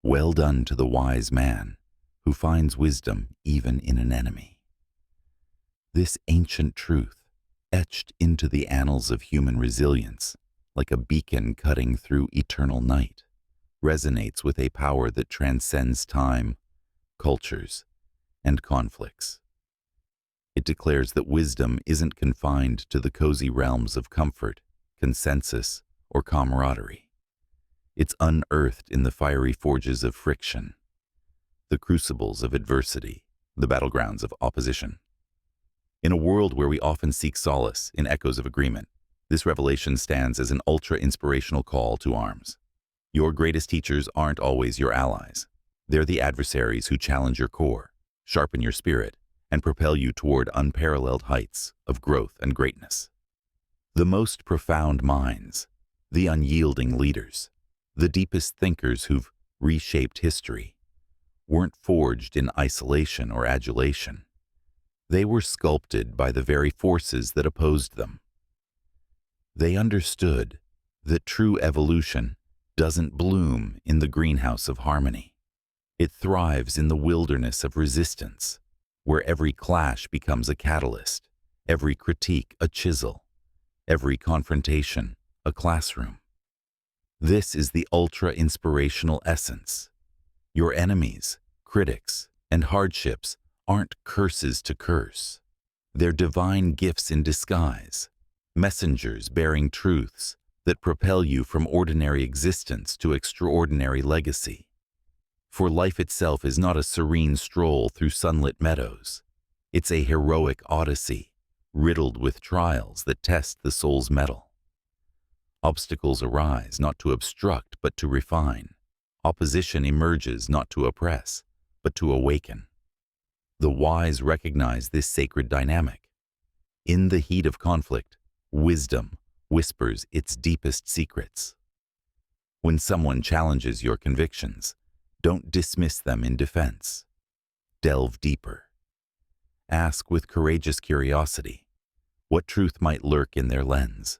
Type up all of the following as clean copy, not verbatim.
Well done to the wise man who finds wisdom even in an enemy. This ancient truth, etched into the annals of human resilience, like a beacon cutting through eternal night, resonates with a power that transcends time, cultures, and conflicts. It declares that wisdom isn't confined to the cozy realms of comfort, consensus, or camaraderie. It's unearthed in the fiery forges of friction, the crucibles of adversity, the battlegrounds of opposition. In a world where we often seek solace in echoes of agreement, this revelation stands as an ultra-inspirational call to arms. Your greatest teachers aren't always your allies. They're the adversaries who challenge your core, sharpen your spirit, and propel you toward unparalleled heights of growth and greatness. The most profound minds, the unyielding leaders, the deepest thinkers who've reshaped history, weren't forged in isolation or adulation. They were sculpted by the very forces that opposed them. They understood that true evolution doesn't bloom in the greenhouse of harmony. It thrives in the wilderness of resistance, where every clash becomes a catalyst, every critique a chisel, every confrontation a classroom. This is the ultra-inspirational essence. Your enemies, critics, and hardships aren't curses to curse. They're divine gifts in disguise, messengers bearing truths that propel you from ordinary existence to extraordinary legacy. For life itself is not a serene stroll through sunlit meadows. It's a heroic odyssey, riddled with trials that test the soul's mettle. Obstacles arise not to obstruct but to refine. Opposition emerges not to oppress, but to awaken. The wise recognize this sacred dynamic. In the heat of conflict, wisdom whispers its deepest secrets. When someone challenges your convictions, don't dismiss them in defense. Delve deeper. Ask with courageous curiosity, what truth might lurk in their lens?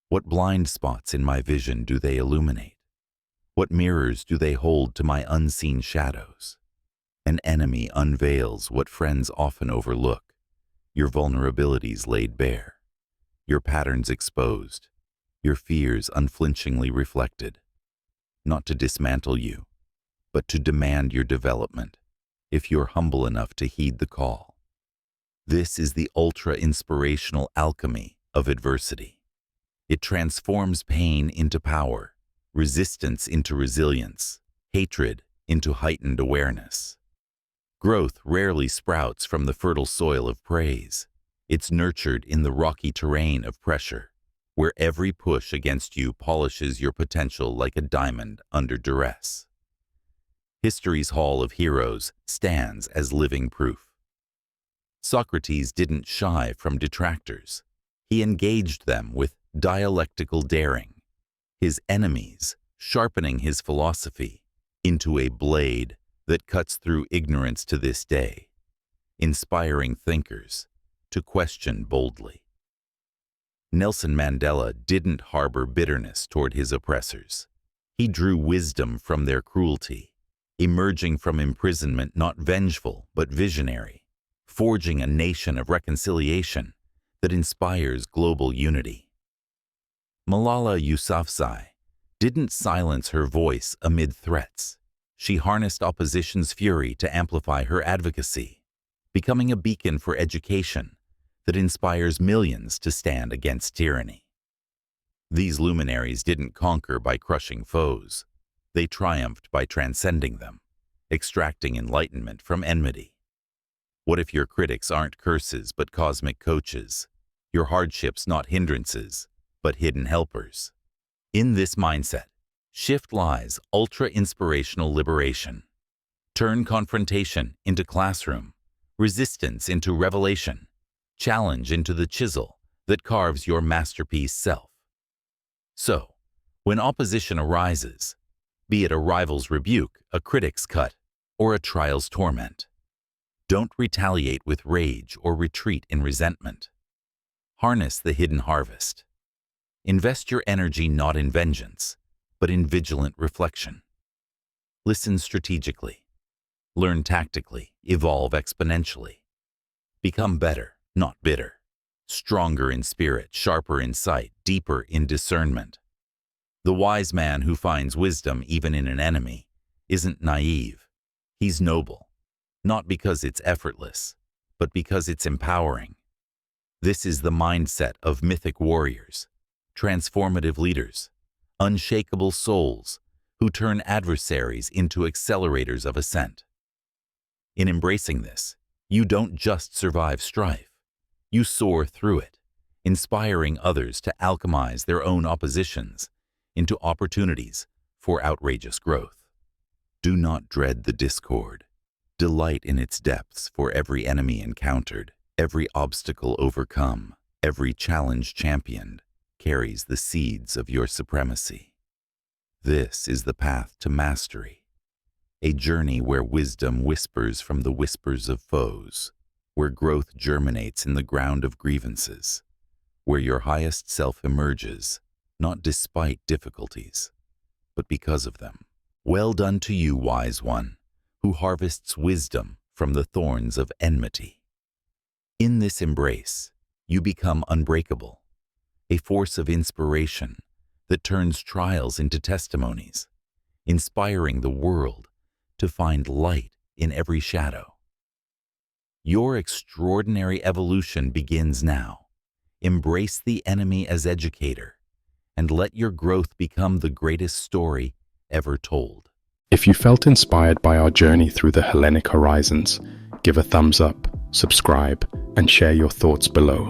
What blind spots in my vision do they illuminate? What mirrors do they hold to my unseen shadows? An enemy unveils what friends often overlook, your vulnerabilities laid bare, your patterns exposed, your fears unflinchingly reflected, not to dismantle you, but to demand your development, if you're humble enough to heed the call. This is the ultra-inspirational alchemy of adversity. It transforms pain into power, resistance into resilience, hatred into heightened awareness. Growth rarely sprouts from the fertile soil of praise. It's nurtured in the rocky terrain of pressure, where every push against you polishes your potential like a diamond under duress. History's Hall of Heroes stands as living proof. Socrates didn't shy from detractors. He engaged them with dialectical daring, his enemies sharpening his philosophy into a blade that cuts through ignorance to this day, inspiring thinkers to question boldly. Nelson Mandela didn't harbor bitterness toward his oppressors. He drew wisdom from their cruelty, emerging from imprisonment not vengeful but visionary, forging a nation of reconciliation that inspires global unity. Malala Yousafzai didn't silence her voice amid threats. She harnessed opposition's fury to amplify her advocacy, becoming a beacon for education that inspires millions to stand against tyranny. These luminaries didn't conquer by crushing foes. They triumphed by transcending them, extracting enlightenment from enmity. What if your critics aren't curses but cosmic coaches, your hardships not hindrances, but hidden helpers? In this mindset, shift lies ultra-inspirational liberation. Turn confrontation into classroom, resistance into revelation, challenge into the chisel that carves your masterpiece self. So, when opposition arises, be it a rival's rebuke, a critic's cut, or a trial's torment, don't retaliate with rage or retreat in resentment. Harness the hidden harvest. Invest your energy not in vengeance, but in vigilant reflection. Listen strategically. Learn tactically. Evolve exponentially. Become better, not bitter. Stronger in spirit, sharper in sight, deeper in discernment. The wise man who finds wisdom even in an enemy isn't naive. He's noble, not because it's effortless, but because it's empowering. This is the mindset of mythic warriors, transformative leaders, unshakable souls who turn adversaries into accelerators of ascent. In embracing this, you don't just survive strife. You soar through it, inspiring others to alchemize their own oppositions into opportunities for outrageous growth. Do not dread the discord. Delight in its depths, for every enemy encountered, every obstacle overcome, every challenge championed, carries the seeds of your supremacy. This is the path to mastery, a journey where wisdom whispers from the whispers of foes, where growth germinates in the ground of grievances, where your highest self emerges, not despite difficulties, but because of them. Well done to you, wise one, who harvests wisdom from the thorns of enmity. In this embrace, you become unbreakable, a force of inspiration that turns trials into testimonies, inspiring the world to find light in every shadow. Your extraordinary evolution begins now. Embrace the enemy as educator, and let your growth become the greatest story ever told. If you felt inspired by our journey through the Hellenic horizons, give a thumbs up, subscribe, and share your thoughts below.